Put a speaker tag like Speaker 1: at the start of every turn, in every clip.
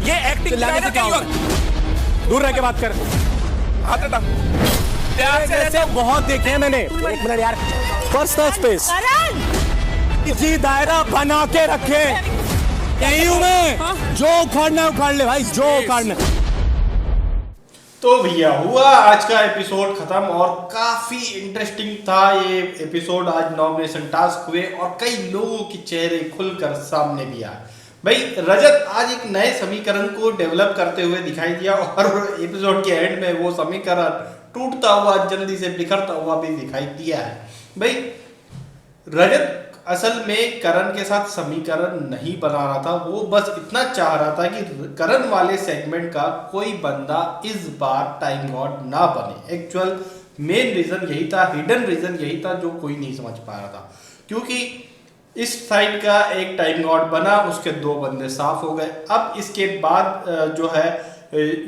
Speaker 1: ये एक्टिंग
Speaker 2: चिल्लाने से क्या होगा? दूर रह के बात कर।
Speaker 1: हाथ हटा। प्यार से
Speaker 2: ऐसे बहुत देखे हैं मैंने। एक मिनट यार, पर्सनल स्पेस जी, दायरा बना के रखे। यही हूं मैं, जो उखाड़ना है उखाड़ ले भाई, जो उखाड़ना है।
Speaker 3: तो भैया हुआ आज का एपिसोड खत्म और काफी इंटरेस्टिंग था ये एपिसोड। आज नॉमिनेशन टास्क हुए और कई लोगों के चेहरे खुलकर सामने भी आए। भाई रजत आज एक नए समीकरण को डेवलप करते हुए दिखाई दिया और एपिसोड के एंड में वो समीकरण टूटता हुआ, जल्दी से बिखरता हुआ भी दिखाई दिया है। भाई रजत असल में करण के साथ समीकरण नहीं बना रहा था, वो बस इतना चाह रहा था कि करण वाले सेगमेंट का कोई बंदा इस बार टाइम गॉड ना बने। एक्चुअल मेन रीजन यही था, हिडन रीजन यही था जो कोई नहीं समझ पा रहा था। क्योंकि इस साइड का एक टाइम गॉड बना, उसके 2 बंदे साफ हो गए। अब इसके बाद जो है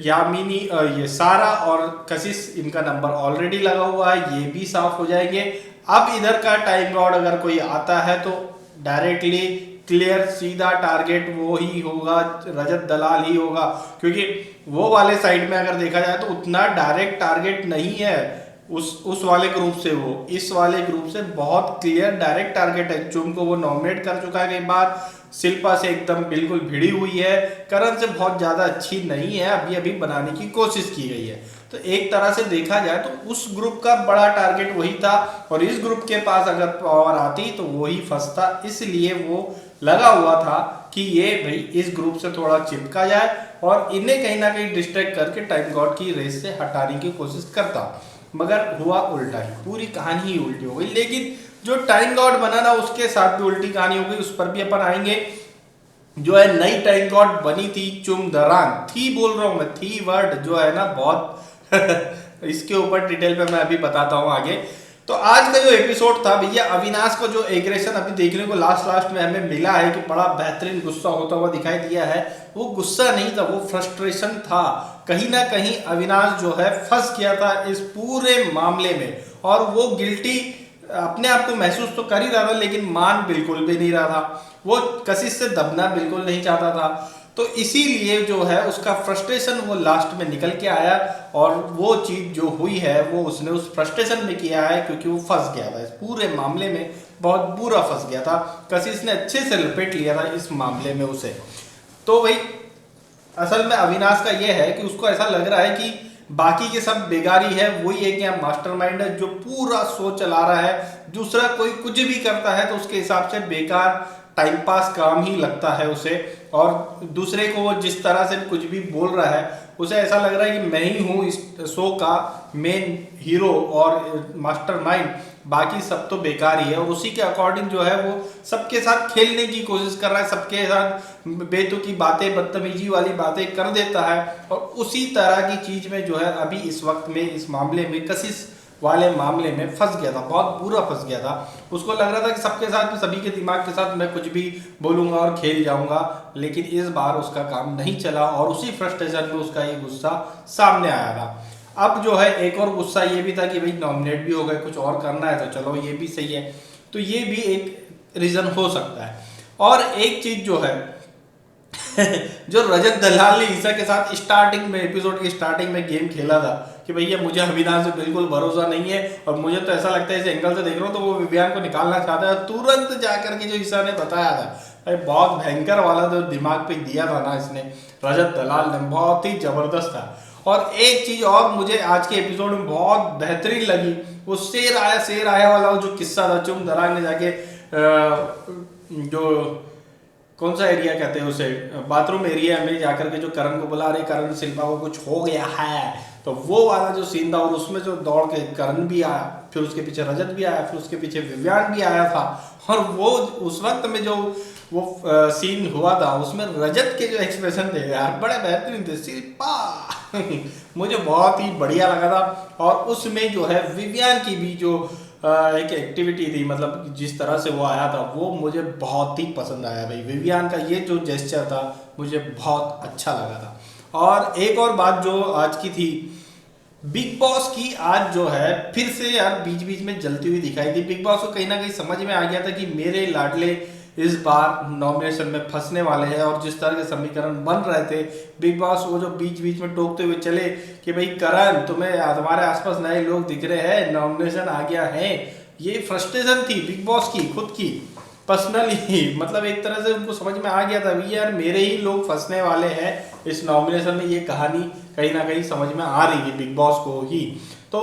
Speaker 3: यामिनी, ये सारा और कशिश, इनका नंबर ऑलरेडी लगा हुआ है, ये भी साफ हो जाएंगे। अब इधर का टाइम गॉड अगर कोई आता है तो डायरेक्टली क्लियर सीधा टारगेट वो ही होगा, रजत दलाल ही होगा। क्योंकि वो वाले साइड में अगर देखा जाए तो उतना डायरेक्ट टारगेट नहीं है उस वाले ग्रुप से, वो इस वाले ग्रुप से बहुत क्लियर डायरेक्ट टारगेट है। चुम को वो नॉमिनेट कर चुका है कई बार, शिल्पा से एकदम बिल्कुल भिड़ी हुई है, करण से बहुत ज्यादा अच्छी नहीं है, अभी बनाने की कोशिश की गई है। तो एक तरह से देखा जाए तो उस ग्रुप का बड़ा टारगेट वही था और इस ग्रुप के पास अगर पावर आती तो वही फंसता। इसलिए वो लगा हुआ था कि ये भाई इस ग्रुप से थोड़ा चिपका जाए और इन्हें कहीं ना कहीं डिस्ट्रैक्ट करके टाइम गॉड की रेस से हटाने की कोशिश करता। मगर हुआ उल्टा ही, पूरी कहानी ही उल्टी हो गई। लेकिन जो टाइम गॉड बना ना, उसके साथ भी उल्टी कहानी हो गई, उस पर भी अपन आएंगे। जो है नई टाइम गॉड बनी थी चुम दरान, थी बोल रहा हूं मैं, थी वर्ड जो है ना बहुत इसके ऊपर डिटेल पे मैं अभी बताता हूं आगे। तो आज का जो एपिसोड था भैया, अविनाश को जो एग्रेशन अभी देखने को लास्ट में हमें मिला है कि बड़ा बेहतरीन गुस्सा होता हुआ दिखाई दिया है, वो गुस्सा नहीं था, वो फ्रस्ट्रेशन था। कहीं ना कहीं अविनाश जो है फंस गया था इस पूरे मामले में और वो गिल्टी अपने आप को महसूस तो कर ही रहा था, लेकिन मान बिल्कुल भी नहीं रहा था। वो कशिश से दबना बिल्कुल नहीं चाहता था। तो इसीलिए जो है उसका फ्रस्ट्रेशन वो लास्ट में निकल के आया और वो चीज जो हुई है वो उसने उस फ्रस्ट्रेशन में किया है, क्योंकि वो फंस गया था इस पूरे मामले में, बहुत बुरा फंस गया था। कशिश ने अच्छे से लपेट लिया था इस मामले में उसे। तो भाई असल में अविनाश का ये है कि उसको ऐसा लग रहा है कि बाकी के सब बेगारी है, वही एक यहाँ मास्टरमाइंड है जो पूरा शो चला रहा है। दूसरा कोई कुछ भी करता है तो उसके हिसाब से बेकार टाइम पास काम ही लगता है उसे, और दूसरे को वो जिस तरह से कुछ भी बोल रहा है उसे ऐसा लग रहा है कि मैं ही हूँ इस शो का मेन हीरो और मास्टरमाइंड, बाकी सब तो बेकार ही है। और उसी के अकॉर्डिंग जो है वो सबके साथ खेलने की कोशिश कर रहा है, सबके साथ बेतुकी बातें, बदतमीजी वाली बातें कर देता है। और उसी तरह की चीज में जो है अभी इस वक्त में इस मामले में कशिश वाले मामले में फंस गया था, बहुत बुरा फंस गया था। उसको लग रहा था कि सबके साथ में, सभी के दिमाग के साथ मैं कुछ भी बोलूंगा और खेल जाऊंगा, लेकिन इस बार उसका काम नहीं चला और उसी फ्रस्ट्रेशन में उसका ये गुस्सा सामने आया था। अब जो है एक और गुस्सा ये भी था कि भाई नॉमिनेट भी हो गए, कुछ और करना है तो चलो ये भी सही है, तो ये भी एक रीजन हो सकता है। और एक चीज जो है जो रजत दलाल ने ईसा के साथ स्टार्टिंग में, एपिसोड की स्टार्टिंग में गेम खेला था कि भैया मुझे अविनाश से बिल्कुल भरोसा नहीं है और मुझे तो ऐसा लगता है इस एंगल से देख रहा हूँ तो वो विवियान को निकालना चाहता है, तुरंत जाकर के जो ईसा ने बताया था, भाई बहुत भयंकर वाला जो दिमाग पे दिया था ना इसने, रजत दलाल ने, बहुत ही जबरदस्त था। और एक चीज और मुझे आज के एपिसोड में बहुत बेहतरीन लगी, वो शेर आया वाला जो किस्सा था, चुम दरांग ने जाके जो कौन सा एरिया कहते हैं उसे, बाथरूम एरिया में जाकर के जो करण को बुला रहे, करण शिल्पा को कुछ हो गया है, तो वो वाला जो सीन था और उसमें जो दौड़ के करण भी आया, फिर उसके पीछे रजत भी आया, फिर उसके पीछे विवियान भी आया था। और वो उस वक्त में जो वो सीन हुआ था उसमें रजत के जो एक्सप्रेशन थे यार बड़े बेहतरीन थे, शिल्पा मुझे बहुत ही बढ़िया लगा था। और उसमें जो है विवियान की भी जो एक एक्टिविटी थी, मतलब जिस तरह से वो आया था वो मुझे बहुत ही पसंद आया। भाई विवियान का ये जो जेस्चर था मुझे बहुत अच्छा लगा था। और एक और बात जो आज की थी, बिग बॉस की आज जो है फिर से यार बीच बीच में जलती हुई दिखाई दी। बिग बॉस को कहीं ना कहीं समझ में आ गया था कि मेरे लाडले इस बार नॉमिनेशन में फंसने वाले हैं। और जिस तरह के समीकरण बन रहे थे, बिग बॉस वो जो बीच बीच में टोकते हुए चले कि भाई करण तुम्हें तुम्हारे आसपास नए लोग दिख रहे हैं, नॉमिनेशन आ गया है, ये फ्रस्ट्रेशन थी बिग बॉस की खुद की पर्सनली। मतलब एक तरह से उनको समझ में आ गया था भी यार मेरे ही लोग फंसने वाले हैं इस नॉमिनेशन में, ये कहानी कहीं ना कहीं समझ में आ रही है बिग बॉस को ही। तो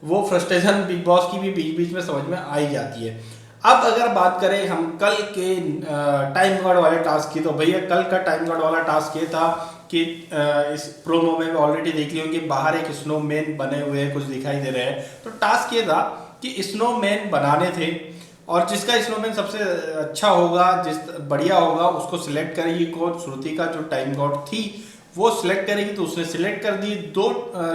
Speaker 3: वो फ्रस्ट्रेशन बिग बॉस की भी बीच बीच में समझ में आ ही जाती है। अब अगर बात करें हम कल के टाइम गॉड वाले टास्क की, तो भैया कल का टाइम गॉड वाला टास्क ये था कि इस प्रोमो में ऑलरेडी देख लियो कि बाहर एक स्नोमैन बने हुए कुछ दिखाई दे रहे हैं। तो टास्क ये था कि स्नोमैन बनाने थे और जिसका स्नोमैन सबसे अच्छा होगा, जिस बढ़िया होगा, उसको सिलेक्ट करेगी। कौन? श्रुति का जो टाइम गॉड थी वो सिलेक्ट करेगी। तो उसने सिलेक्ट कर दी 2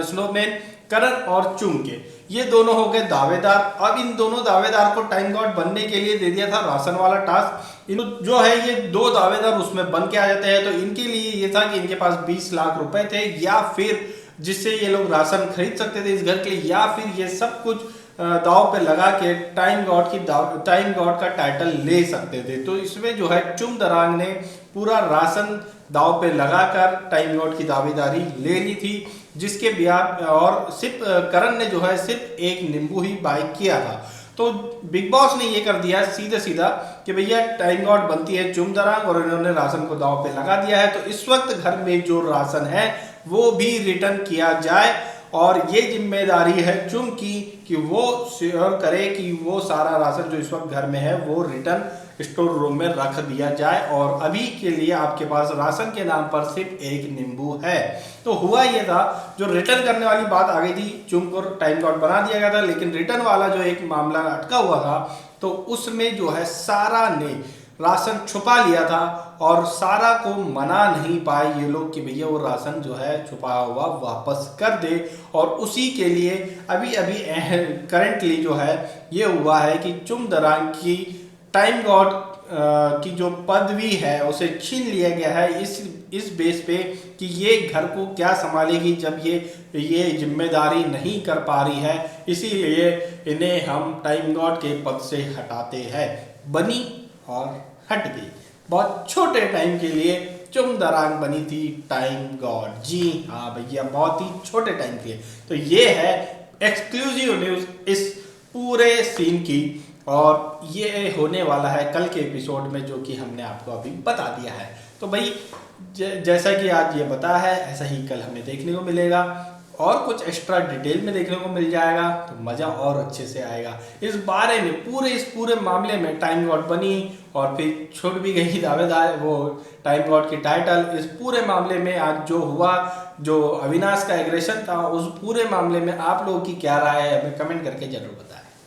Speaker 3: स्नोमैन, करण और चुम के। ये दोनों हो गए दावेदार। अब इन दोनों दावेदार को टाइम गॉड बनने के लिए दे दिया था राशन वाला टास्क। जो है ये 2 दावेदार उसमें बन के आ जाते हैं। तो इनके लिए ये था कि इनके पास 20 लाख रुपए थे, या फिर जिससे ये लोग राशन खरीद सकते थे इस घर के लिए, या फिर ये सब कुछ दाव पे लगा के टाइम गॉड का टाइटल ले सकते थे। तो इसमें जो है चुम दरांग ने पूरा राशन दाव पे लगाकर टाइम गॉड की दावेदारी ले ली थी, जिसके ब्याह और सिर्फ करण ने जो है सिर्फ एक नींबू ही बाय किया था। तो बिग बॉस ने ये कर दिया सीधा सीधा कि भैया टाइम गॉड बनती है चुम दरांग और इन्होंने राशन को दाव पे लगा दिया है। तो इस वक्त घर में जो राशन है वो भी रिटर्न किया जाए और ये जिम्मेदारी है चुम की कि वो श्योर करे कि वो सारा राशन जो इस वक्त घर में है वो रिटर्न स्टोर रूम में रख दिया जाए और अभी के लिए आपके पास राशन के नाम पर सिर्फ एक नींबू है। तो हुआ ये था, जो रिटर्न करने वाली बात आ गई थी, चुम को टाइम गॉड बना दिया गया था, लेकिन रिटर्न वाला जो एक मामला अटका हुआ था तो उसमें जो है सारा ने राशन छुपा लिया था और सारा को मना नहीं पाए ये लोग कि भैया वो राशन जो है छुपाया हुआ वापस कर दे। और उसी के लिए अभी अभी करंटली जो है ये हुआ है कि चुम दरांग की टाइम गॉड की जो पदवी है उसे छीन लिया गया है इस बेस पे कि ये घर को क्या संभालेगी जब ये जिम्मेदारी नहीं कर पा रही है, इसीलिए इन्हें हम टाइम गॉड के पद से हटाते हैं। बनी और हट गई। बहुत छोटे टाइम के लिए चुम दरांग बनी थी टाइम गॉड। जी हाँ भैया, बहुत ही छोटे टाइम के लिए। तो ये है एक्सक्लूसिव न्यूज़ इस पूरे सीन की और ये होने वाला है कल के एपिसोड में, जो कि हमने आपको अभी बता दिया है। तो भाई जैसा कि आज ये बता है ऐसा ही कल हमें देखने को मिलेगा और कुछ एक्स्ट्रा डिटेल में देखने को मिल जाएगा, तो मज़ा और अच्छे से आएगा। इस बारे में इस पूरे मामले में टाइम गॉड बनी और फिर छूट भी गई दावेदार वो टाइम गॉड की टाइटल। इस पूरे मामले में आज जो हुआ, जो अविनाश का एग्रेशन था, उस पूरे मामले में आप लोगों की क्या राय है हमें कमेंट करके जरूर बताएं।